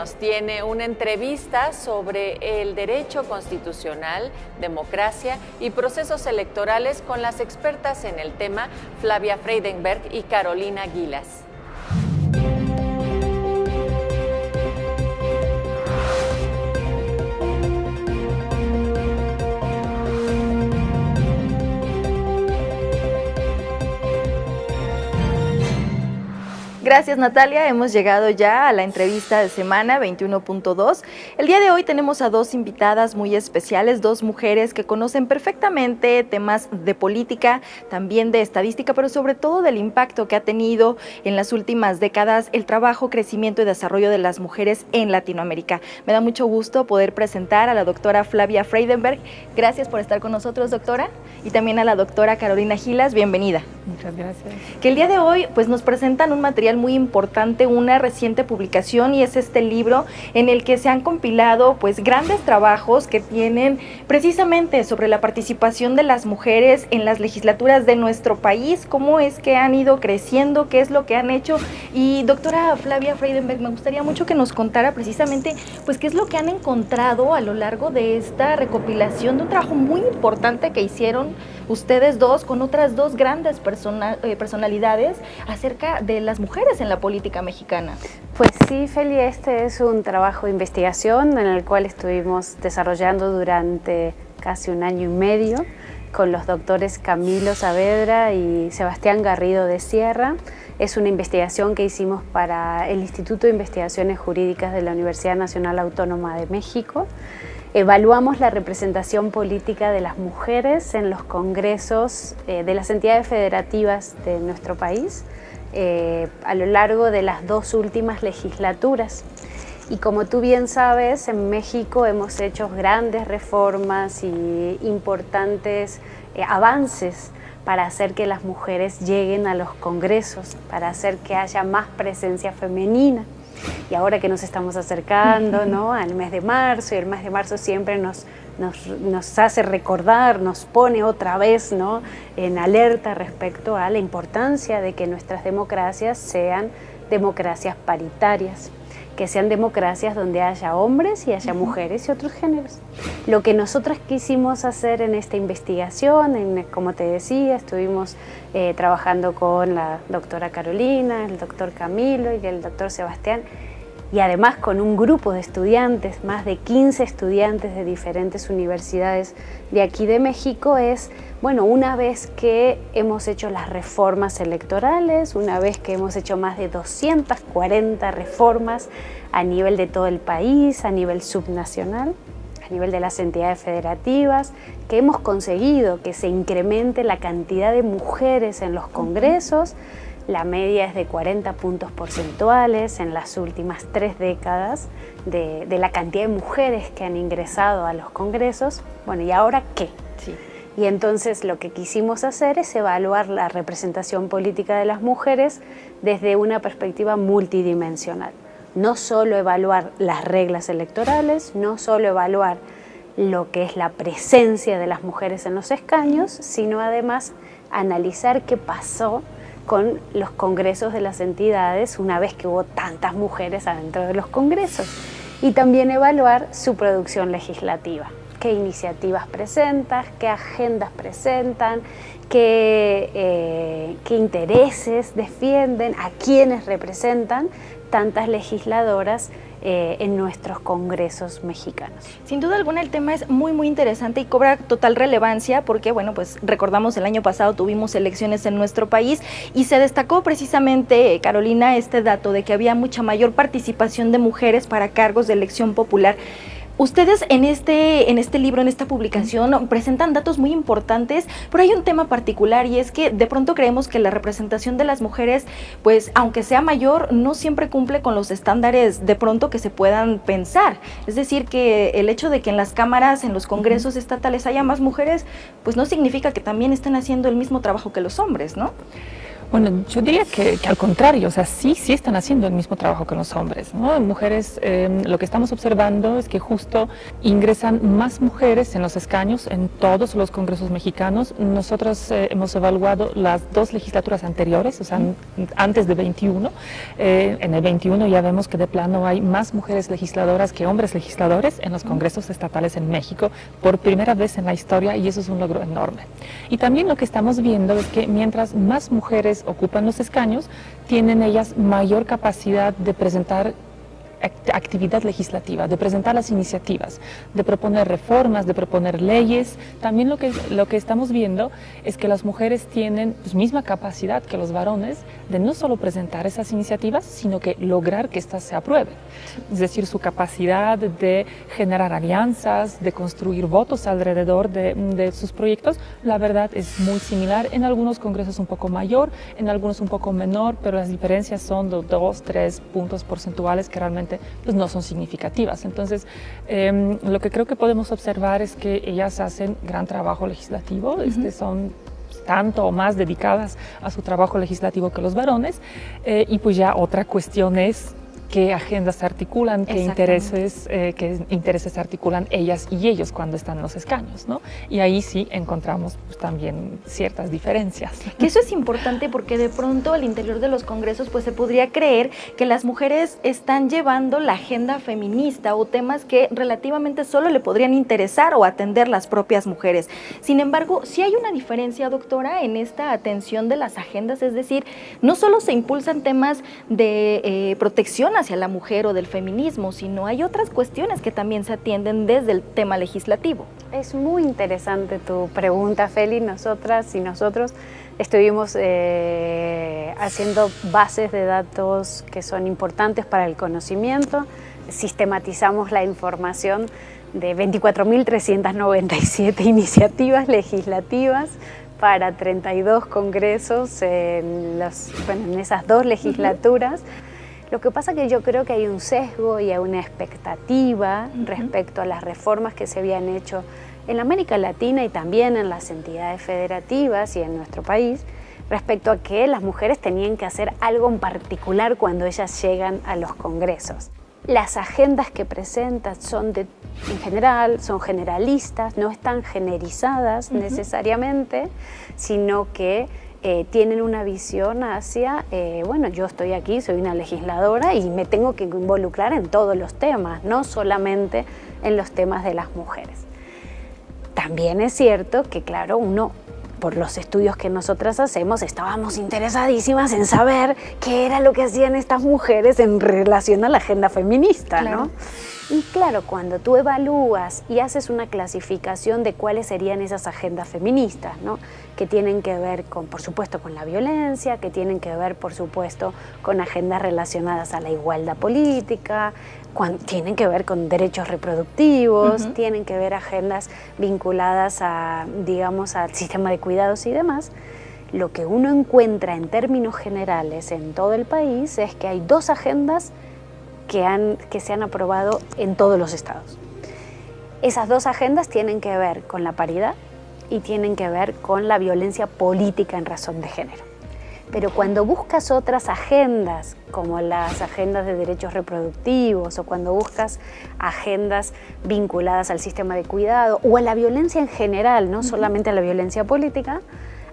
nos tiene una entrevista sobre el derecho constitucional, democracia y procesos electorales con las expertas en el tema Flavia Freidenberg y Carolina Gilas. Gracias, Natalia. Hemos llegado ya a la entrevista de semana 21.2. El día de hoy tenemos a dos invitadas muy especiales, dos mujeres que conocen perfectamente temas de política, también de estadística, pero sobre todo del impacto que ha tenido en las últimas décadas el trabajo, crecimiento y desarrollo de las mujeres en Latinoamérica. Me da mucho gusto poder presentar a la doctora Flavia Freidenberg. Gracias por estar con nosotros, doctora. Y también a la doctora Carolina Gilas. Bienvenida. Muchas gracias. Que el día de hoy pues nos presentan un material muy importante, una reciente publicación, y es este libro en el que se han compilado pues grandes trabajos que tienen precisamente sobre la participación de las mujeres en las legislaturas de nuestro país, cómo es que han ido creciendo, qué es lo que han hecho. Y doctora Flavia Freidenberg, me gustaría mucho que nos contara precisamente pues qué es lo que han encontrado a lo largo de esta recopilación de un trabajo muy importante que hicieron ustedes dos con otras dos grandes personalidades acerca de las mujeres en la política mexicana. Pues sí, Feli, este es un trabajo de investigación en el cual estuvimos desarrollando durante casi un año y medio con los doctores Camilo Saavedra y Sebastián Garrido de Sierra. Es una investigación que hicimos para el Instituto de Investigaciones Jurídicas de la Universidad Nacional Autónoma de México. Evaluamos la representación política de las mujeres en los congresos de las entidades federativas de nuestro país a lo largo de las dos últimas legislaturas. Y como tú bien sabes, en México hemos hecho grandes reformas y importantes avances para hacer que las mujeres lleguen a los congresos, para hacer que haya más presencia femenina. Y ahora que nos estamos acercando, ¿no?, al mes de marzo, y el mes de marzo siempre nos hace recordar, nos pone otra vez, ¿no?, en alerta respecto a la importancia de que nuestras democracias sean democracias paritarias, que sean democracias donde haya hombres y haya mujeres y otros géneros. Lo que nosotros quisimos hacer en esta investigación, como te decía, estuvimos trabajando con la doctora Carolina, el doctor Camilo y el doctor Sebastián, y además con un grupo de estudiantes, más de 15 estudiantes de diferentes universidades de aquí de México, es, bueno, una vez que hemos hecho las reformas electorales, una vez que hemos hecho más de 240 reformas a nivel de todo el país, a nivel subnacional, a nivel de las entidades federativas, que hemos conseguido que se incremente la cantidad de mujeres en los congresos. La media es de 40 puntos porcentuales en las últimas 3 décadas de la cantidad de mujeres que han ingresado a los congresos. Bueno, ¿y ahora qué? Sí. Y entonces lo que quisimos hacer es evaluar la representación política de las mujeres desde una perspectiva multidimensional. No solo evaluar las reglas electorales, no solo evaluar lo que es la presencia de las mujeres en los escaños, sino además analizar qué pasó con los congresos de las entidades una vez que hubo tantas mujeres adentro de los congresos, y también evaluar su producción legislativa, qué iniciativas presentan, qué agendas presentan, qué intereses defienden, a quiénes representan tantas legisladoras en nuestros congresos mexicanos. Sin duda alguna el tema es muy interesante y cobra total relevancia porque, bueno, pues recordamos el año pasado tuvimos elecciones en nuestro país y se destacó precisamente, Carolina, este dato de que había mucha mayor participación de mujeres para cargos de elección popular. Ustedes en este libro, en esta publicación, presentan datos muy importantes, pero hay un tema particular, y es que de pronto creemos que la representación de las mujeres, pues aunque sea mayor, no siempre cumple con los estándares de pronto que se puedan pensar. Es decir, que el hecho de que en las cámaras, en los congresos estatales haya más mujeres, pues no significa que también estén haciendo el mismo trabajo que los hombres, ¿no? Bueno, yo diría que al contrario, o sea, sí están haciendo el mismo trabajo que los hombres, ¿no? Mujeres, lo que estamos observando es que justo ingresan más mujeres en los escaños en todos los congresos mexicanos. Nosotros hemos evaluado las 2 legislaturas anteriores, o sea, antes de 21. En el 21 ya vemos que de plano hay más mujeres legisladoras que hombres legisladores en los congresos estatales en México por primera vez en la historia, y eso es un logro enorme. Y también lo que estamos viendo es que mientras más mujeres ocupan los escaños, tienen ellas mayor capacidad de presentar actividad legislativa, de presentar las iniciativas, de proponer reformas, de proponer leyes. También lo que estamos viendo es que las mujeres tienen pues, misma capacidad que los varones de no solo presentar esas iniciativas, sino que lograr que éstas se aprueben. Es decir, su capacidad de generar alianzas, de construir votos alrededor de sus proyectos, la verdad es muy similar. En algunos congresos un poco mayor, en algunos un poco menor, pero las diferencias son de 2, 3 puntos porcentuales que realmente pues no son significativas. Entonces, lo que creo que podemos observar es que ellas hacen gran trabajo legislativo, son tanto o más dedicadas a su trabajo legislativo que los varones, y pues ya otra cuestión es qué agendas se articulan, qué intereses articulan ellas y ellos cuando están en los escaños, ¿no? Y ahí sí encontramos pues, también ciertas diferencias. Que eso es importante porque de pronto al interior de los congresos pues se podría creer que las mujeres están llevando la agenda feminista o temas que relativamente solo le podrían interesar o atender las propias mujeres. Sin embargo, sí hay una diferencia, doctora, en esta atención de las agendas, es decir, no solo se impulsan temas de protección hacia la mujer o del feminismo, sino hay otras cuestiones que también se atienden desde el tema legislativo. Es muy interesante tu pregunta, Feli. Nosotras y nosotros estuvimos haciendo bases de datos que son importantes para el conocimiento, sistematizamos la información de 24.397 iniciativas legislativas para 32 congresos en esas 2 legislaturas. Lo que pasa es que yo creo que hay un sesgo y hay una expectativa respecto a las reformas que se habían hecho en América Latina y también en las entidades federativas y en nuestro país, respecto a que las mujeres tenían que hacer algo en particular cuando ellas llegan a los congresos. Las agendas que presentan en general, son generalistas, no están generizadas necesariamente, sino que tienen una visión hacia, bueno, yo estoy aquí, soy una legisladora y me tengo que involucrar en todos los temas, no solamente en los temas de las mujeres. También es cierto que, claro, uno, por los estudios que nosotras hacemos, estábamos interesadísimas en saber qué era lo que hacían estas mujeres en relación a la agenda feminista, ¿no? Y claro, cuando tú evalúas y haces una clasificación de cuáles serían esas agendas feministas, ¿no? Que tienen que ver con, por supuesto, con la violencia, que tienen que ver, por supuesto, con agendas relacionadas a la igualdad política, tienen que ver con derechos reproductivos, tienen que ver agendas vinculadas a, digamos, al sistema de cuidados y demás. Lo que uno encuentra en términos generales en todo el país es que hay 2 agendas que se han aprobado en todos los estados. Esas 2 agendas tienen que ver con la paridad y tienen que ver con la violencia política en razón de género. Pero cuando buscas otras agendas, como las agendas de derechos reproductivos, o cuando buscas agendas vinculadas al sistema de cuidado o a la violencia en general, no solamente a la violencia política,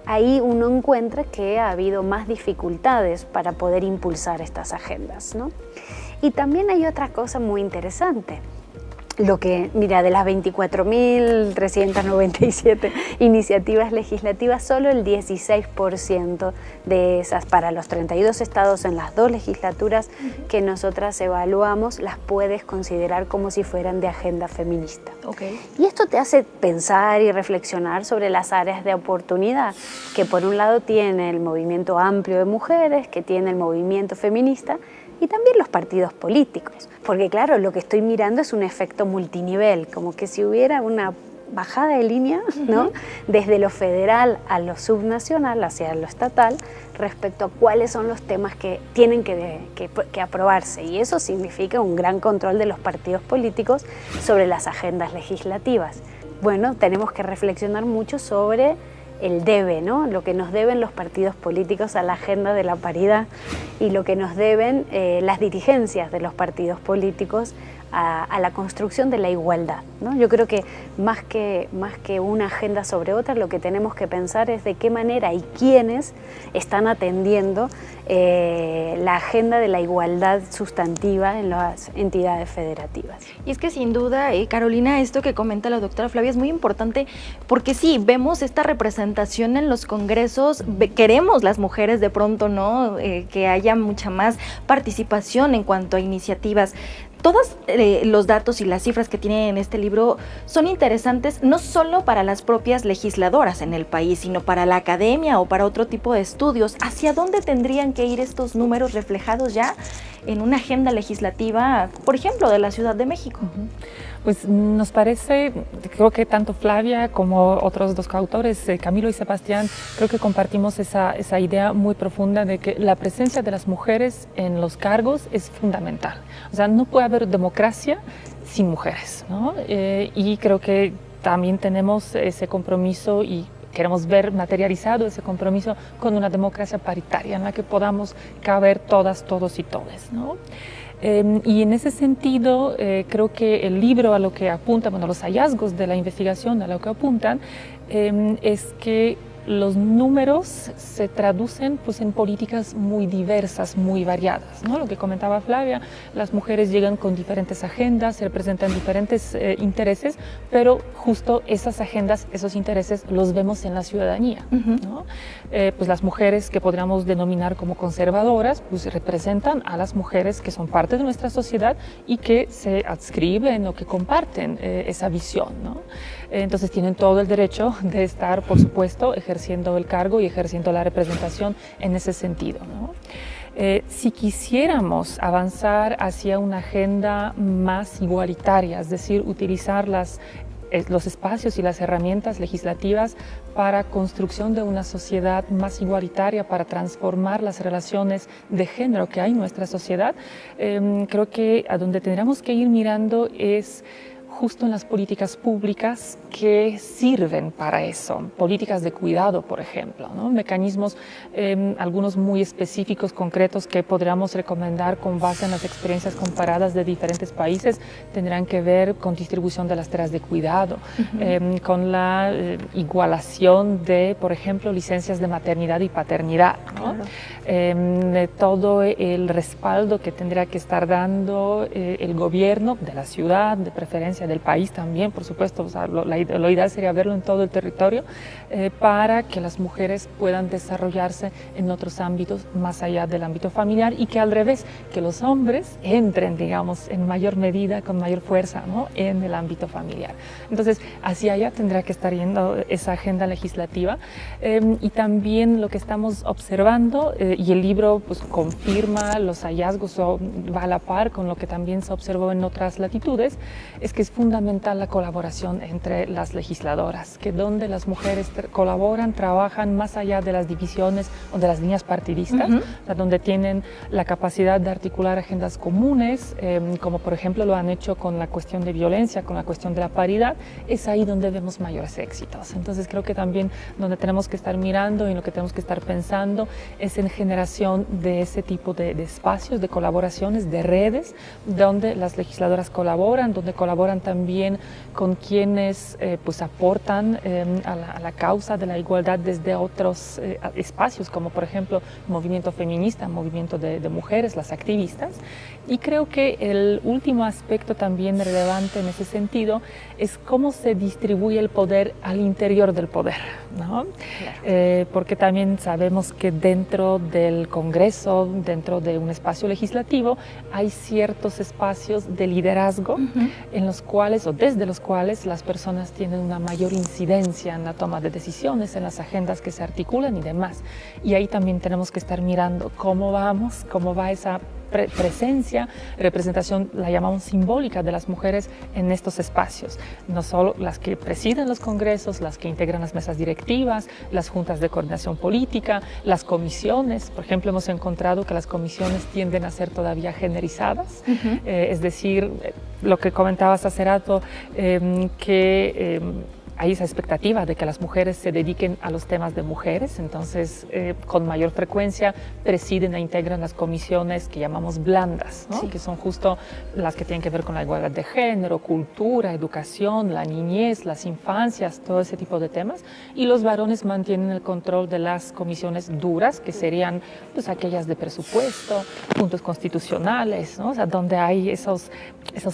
ahí uno encuentra que ha habido más dificultades para poder impulsar estas agendas, ¿no? Y también hay otra cosa muy interesante. Mira, de las 24.397 iniciativas legislativas, solo el 16% de esas para los 32 estados en las 2 legislaturas que nosotras evaluamos las puedes considerar como si fueran de agenda feminista. Y esto te hace pensar y reflexionar sobre las áreas de oportunidad que por un lado tiene el movimiento amplio de mujeres, que tiene el movimiento feminista, y también los partidos políticos, porque claro, lo que estoy mirando es un efecto multinivel, como que si hubiera una bajada de línea, ¿no? Desde lo federal a lo subnacional, hacia lo estatal, respecto a cuáles son los temas que tienen que aprobarse, y eso significa un gran control de los partidos políticos sobre las agendas legislativas. Bueno, tenemos que reflexionar mucho sobre el debe, ¿no? Lo que nos deben los partidos políticos a la agenda de la paridad y lo que nos deben las dirigencias de los partidos políticos a la construcción de la igualdad, ¿no? Yo creo que más que una agenda sobre otra, lo que tenemos que pensar es de qué manera y quiénes están atendiendo la agenda de la igualdad sustantiva en las entidades federativas. Y es que sin duda, Carolina, esto que comenta la doctora Flavia es muy importante porque sí, vemos esta representación en los congresos, queremos las mujeres de pronto, ¿no? Que haya mucha más participación en cuanto a iniciativas. Todos los datos y las cifras que tienen en este libro son interesantes no solo para las propias legisladoras en el país, sino para la academia o para otro tipo de estudios. ¿Hacia dónde tendrían que ir estos números reflejados ya en una agenda legislativa, por ejemplo, de la Ciudad de México? Pues nos parece, creo que tanto Flavia como otros dos coautores, Camilo y Sebastián, creo que compartimos esa idea muy profunda de que la presencia de las mujeres en los cargos es fundamental. O sea, no puede haber democracia sin mujeres, ¿no? Y creo que también tenemos ese compromiso y queremos ver materializado ese compromiso con una democracia paritaria en la que podamos caber todas, todos y todes, ¿no? Y en ese sentido, creo que el libro a lo que apunta, bueno, los hallazgos de la investigación a lo que apuntan, es que los números se traducen pues, en políticas muy diversas, muy variadas, ¿no? Lo que comentaba Flavia, las mujeres llegan con diferentes agendas, representan diferentes intereses, pero justo esas agendas, esos intereses los vemos en la ciudadanía, ¿no? Pues las mujeres que podríamos denominar como conservadoras, pues representan a las mujeres que son parte de nuestra sociedad y que se adscriben o que comparten esa visión, ¿no? Entonces tienen todo el derecho de estar, por supuesto, ejerciendo el cargo y ejerciendo la representación en ese sentido, ¿no? Si quisiéramos avanzar hacia una agenda más igualitaria, es decir, utilizar los espacios y las herramientas legislativas para construcción de una sociedad más igualitaria, para transformar las relaciones de género que hay en nuestra sociedad, creo que a donde tendríamos que ir mirando es justo en las políticas públicas que sirven para eso, políticas de cuidado, por ejemplo, ¿no? Mecanismos, algunos muy específicos, concretos, que podríamos recomendar con base en las experiencias comparadas de diferentes países, tendrán que ver con distribución de las tareas de cuidado, con la igualación de, por ejemplo, licencias de maternidad y paternidad, ¿no? De todo el respaldo que tendría que estar dando el gobierno de la ciudad, de preferencia del país también, por supuesto, o sea, lo ideal sería verlo en todo el territorio, para que las mujeres puedan desarrollarse en otros ámbitos más allá del ámbito familiar y que al revés, que los hombres entren, digamos, en mayor medida, con mayor fuerza, ¿no?, en el ámbito familiar. Entonces, hacia allá tendrá que estar yendo esa agenda legislativa, y también lo que estamos observando, y el libro pues confirma los hallazgos o va a la par con lo que también se observó en otras latitudes, es que es fundamental la colaboración entre las legisladoras, que donde las mujeres colaboran, trabajan más allá de las divisiones o de las líneas partidistas, o sea, donde tienen la capacidad de articular agendas comunes, como por ejemplo lo han hecho con la cuestión de violencia, con la cuestión de la paridad, es ahí donde vemos mayores éxitos. Entonces creo que también donde tenemos que estar mirando y lo que tenemos que estar pensando es en generación de ese tipo de espacios, de colaboraciones, de redes, donde las legisladoras colaboran, donde colaboran también con quienes pues aportan a la causa de la igualdad desde otros espacios, como por ejemplo movimiento feminista, movimiento de mujeres, las activistas. Y creo que el último aspecto también relevante en ese sentido es cómo se distribuye el poder al interior del poder, ¿no? Claro. Porque también sabemos que dentro del Congreso, dentro de un espacio legislativo, hay ciertos espacios de liderazgo en los cuales, o desde los cuales, las personas tienen una mayor incidencia en la toma de decisiones, en las agendas que se articulan y demás. Y ahí también tenemos que estar mirando cómo vamos, cómo va esa presencia, representación, la llamamos simbólica, de las mujeres en estos espacios. No solo las que presiden los congresos, las que integran las mesas directivas, las juntas de coordinación política, las comisiones. Por ejemplo, hemos encontrado que las comisiones tienden a ser todavía generizadas, es decir, lo que comentabas hace rato, que hay esa expectativa de que las mujeres se dediquen a los temas de mujeres, entonces con mayor frecuencia presiden e integran las comisiones que llamamos blandas, ¿no? Sí. Que son justo las que tienen que ver con la igualdad de género, cultura, educación, la niñez, las infancias, todo ese tipo de temas. Y los varones mantienen el control de las comisiones duras, que serían pues aquellas de presupuesto, puntos constitucionales, ¿no? O sea, donde hay esos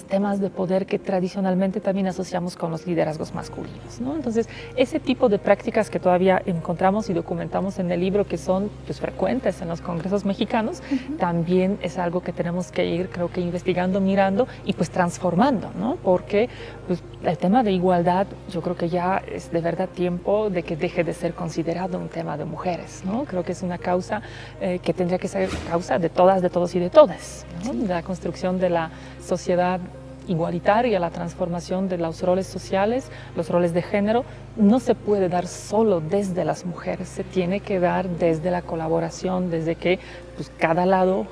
temas de poder que tradicionalmente también asociamos con los liderazgos masculinos, ¿no? Entonces, ese tipo de prácticas que todavía encontramos y documentamos en el libro, que son pues, frecuentes en los congresos mexicanos, también es algo que tenemos que ir, creo que investigando, mirando y pues transformando, ¿no? Porque pues, el tema de igualdad, yo creo que ya es de verdad tiempo de que deje de ser considerado un tema de mujeres, ¿no? Creo que es una causa que tendría que ser causa de todas, de todos y de todas, ¿no? Sí. La construcción de la sociedad igualitaria, la transformación de los roles sociales, los roles de género, no se puede dar solo desde las mujeres, se tiene que dar desde la colaboración, desde que pues, cada lado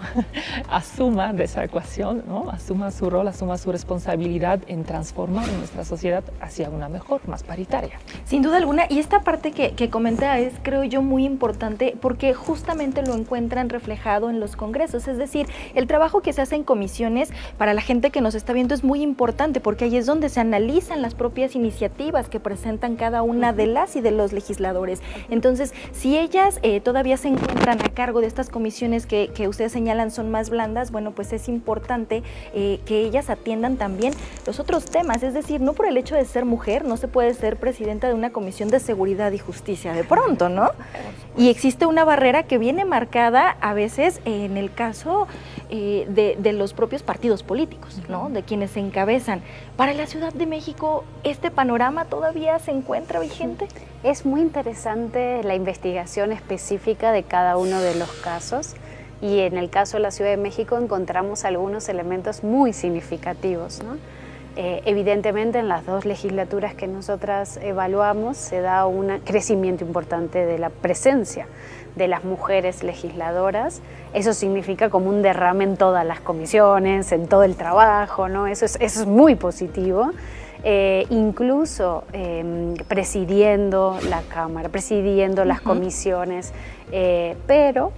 asuma de esa ecuación, ¿no? Asuma su rol, asuma su responsabilidad en transformar nuestra sociedad hacia una mejor, más paritaria. Sin duda alguna, y esta parte que comenta es, creo yo, muy importante porque justamente lo encuentran reflejado en los congresos, es decir, el trabajo que se hace en comisiones para la gente que nos está viendo es muy importante porque ahí es donde se analizan las propias iniciativas que presentan cada una de las y de los legisladores. Entonces, si ellas todavía se encuentran a cargo de estas comisiones que ustedes señalan son más blandas, bueno, pues es importante que ellas atiendan también los otros temas, es decir, no por el hecho de ser mujer, no se puede ser presidenta de una comisión de seguridad y justicia de pronto, ¿no? Y existe una barrera que viene marcada a veces en el caso de los propios partidos políticos, ¿no? De quienes se encabezan. Para la Ciudad de México, ¿este panorama todavía se encuentra vigente? Es muy interesante la investigación específica de cada uno de los casos y en el caso de la Ciudad de México encontramos algunos elementos muy significativos, ¿no? Evidentemente en las dos legislaturas que nosotras evaluamos se da un crecimiento importante de la presencia de las mujeres legisladoras. Eso significa como un derrame en todas las comisiones, en todo el trabajo, ¿no? Eso es muy positivo. Incluso presidiendo la Cámara, presidiendo las comisiones, pero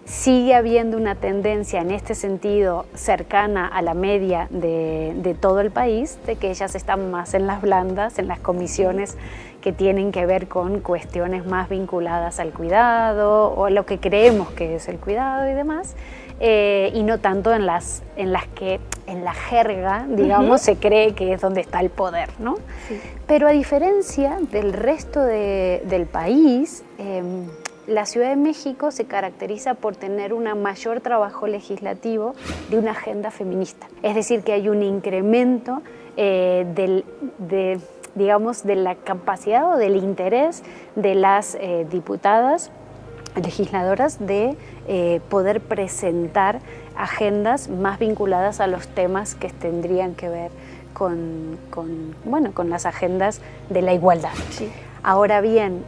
sigue habiendo una tendencia en este sentido cercana a la media de todo el país, de que ellas están más en las blandas, en las comisiones que tienen que ver con cuestiones más vinculadas al cuidado o lo que creemos que es el cuidado y demás, y no tanto en las que en la jerga, digamos, se cree que es donde está el poder, ¿no? Sí. Pero a diferencia del resto del país, la Ciudad de México se caracteriza por tener un mayor trabajo legislativo de una agenda feminista. Es decir, que hay un incremento digamos, de la capacidad o del interés de las diputadas, legisladoras, de poder presentar agendas más vinculadas a los temas que tendrían que ver con las agendas de la igualdad. Sí. Ahora bien,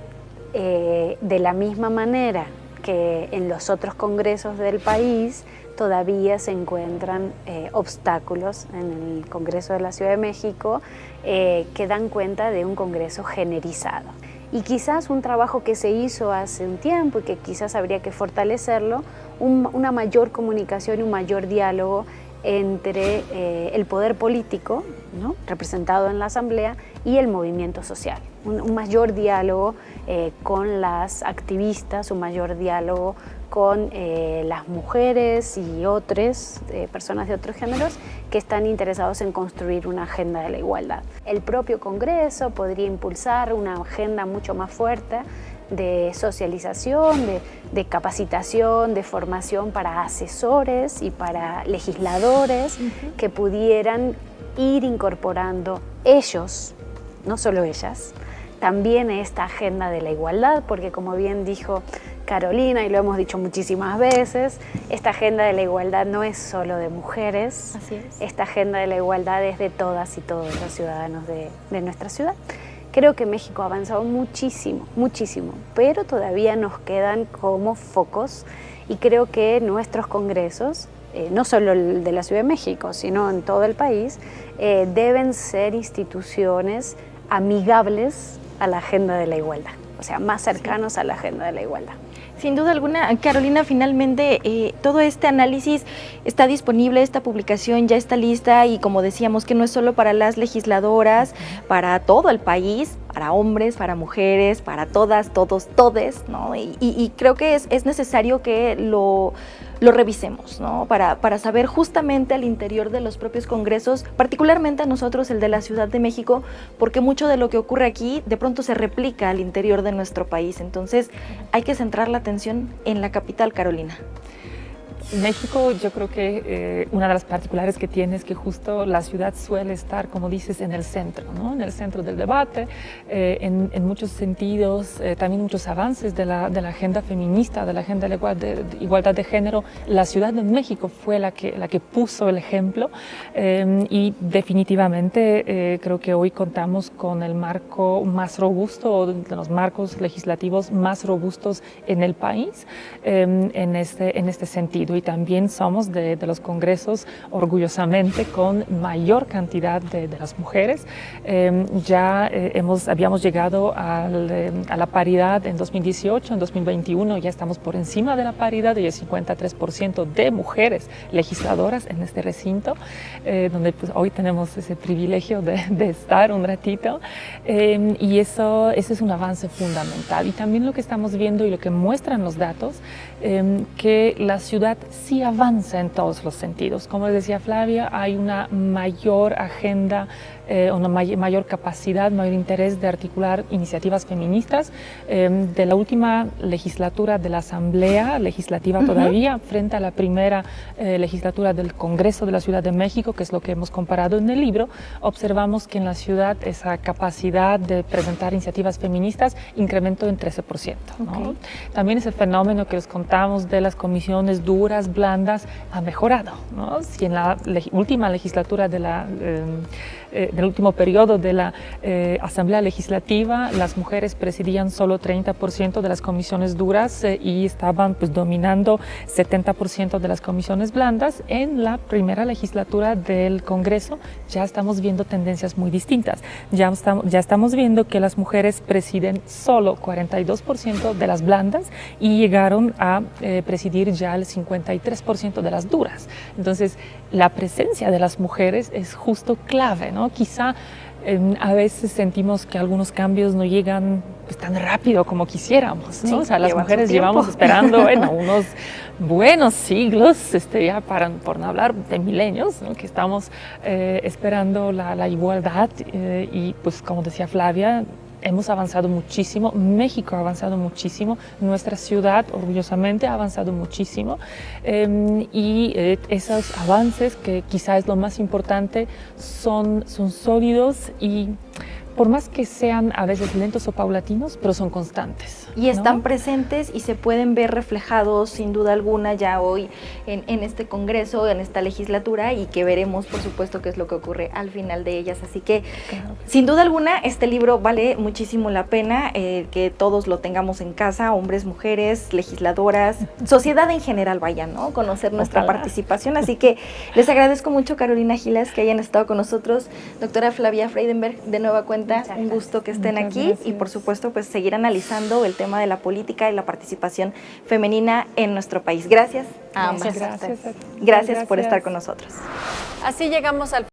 de la misma manera que en los otros congresos del país todavía se encuentran obstáculos en el Congreso de la Ciudad de México que dan cuenta de un Congreso generizado. Y quizás un trabajo que se hizo hace un tiempo y que quizás habría que fortalecerlo, una mayor comunicación y un mayor diálogo entre el poder político, ¿no?, representado en la Asamblea, y el movimiento social. Un mayor diálogo con las activistas, un mayor diálogo con las mujeres y otras personas de otros géneros que están interesados en construir una agenda de la igualdad. El propio Congreso podría impulsar una agenda mucho más fuerte de socialización, de capacitación, de formación para asesores y para legisladores que pudieran ir incorporando ellos, no solo ellas, también esta agenda de la igualdad, porque como bien dijo Carolina, y lo hemos dicho muchísimas veces, esta agenda de la igualdad no es solo de mujeres. Así es. Esta agenda de la igualdad es de todas y todos los ciudadanos de nuestra ciudad. Creo que México ha avanzado muchísimo, muchísimo, pero todavía nos quedan como focos y creo que nuestros congresos, no solo el de la Ciudad de México, sino en todo el país, deben ser instituciones amigables a la agenda de la igualdad, o sea, más cercanos a la agenda de la igualdad. Sin duda alguna, Carolina, finalmente todo este análisis está disponible, esta publicación ya está lista y como decíamos que no es solo para las legisladoras, para todo el país, para hombres, para mujeres, para todas, todos, todes, ¿no? Y creo que es necesario que lo revisemos, ¿no? Para saber justamente al interior de los propios congresos, particularmente a nosotros, el de la Ciudad de México, porque mucho de lo que ocurre aquí de pronto se replica al interior de nuestro país. Entonces hay que centrar la atención en la capital, Carolina. México, yo creo que una de las particulares que tiene es que justo la ciudad suele estar, como dices, en el centro, ¿no? En el centro del debate, en muchos sentidos, también muchos avances de la agenda feminista, de la agenda de igualdad de género. La Ciudad de México fue la que puso el ejemplo y definitivamente creo que hoy contamos con el marco más robusto, o de los marcos legislativos más robustos en el país en este sentido. Y también somos de los congresos orgullosamente con mayor cantidad de las mujeres. Habíamos llegado a la paridad en 2018, en 2021 ya estamos por encima de la paridad y el 53% de mujeres legisladoras en este recinto, donde pues, hoy tenemos ese privilegio de estar un ratito. Y eso es un avance fundamental. Y también lo que estamos viendo y lo que muestran los datos, que la ciudad sí avanza en todos los sentidos. Como decía Flavia, hay una mayor agenda, una mayor capacidad, mayor interés de articular iniciativas feministas. De la última legislatura de la Asamblea Legislativa todavía, frente a la primera legislatura del Congreso de la Ciudad de México, que es lo que hemos comparado en el libro, observamos que en la ciudad esa capacidad de presentar iniciativas feministas incrementó en 13%. ¿No? También ese fenómeno que les contamos de las comisiones duras, blandas, ha mejorado, ¿no? Si en la última legislatura del último periodo de la Asamblea Legislativa, las mujeres presidían solo 30% de las comisiones duras y estaban pues dominando 70% de las comisiones blandas. En la primera legislatura del Congreso ya estamos viendo tendencias muy distintas. Ya estamos viendo que las mujeres presiden solo 42% de las blandas y llegaron a presidir ya el 53% de las duras. Entonces, la presencia de las mujeres es justo clave, ¿no? Quizá a veces sentimos que algunos cambios no llegan pues, tan rápido como quisiéramos, ¿no? Sí, o sea, las mujeres llevamos esperando unos buenos siglos, ya por no hablar de milenios, ¿no? Que estamos esperando la igualdad y pues como decía Flavia, hemos avanzado muchísimo, México ha avanzado muchísimo, nuestra ciudad orgullosamente ha avanzado muchísimo y esos avances, que quizá es lo más importante, son sólidos y por más que sean a veces lentos o paulatinos, pero son constantes. Y están presentes y se pueden ver reflejados sin duda alguna ya hoy en este congreso, en esta legislatura, y que veremos por supuesto qué es lo que ocurre al final de ellas. Así que sin duda alguna este libro vale muchísimo la pena que todos lo tengamos en casa, hombres, mujeres, legisladoras, sociedad en general, vaya, ¿no? Conocer nuestra participación. Así que les agradezco mucho, Carolina Gilas, que hayan estado con nosotros. Doctora Flavia Freidenberg, de nueva cuenta, un gusto que estén aquí y por supuesto pues seguir analizando el tema de la política y la participación femenina en nuestro país. Gracias a ambas. Gracias Gracias por estar con nosotros. Así llegamos al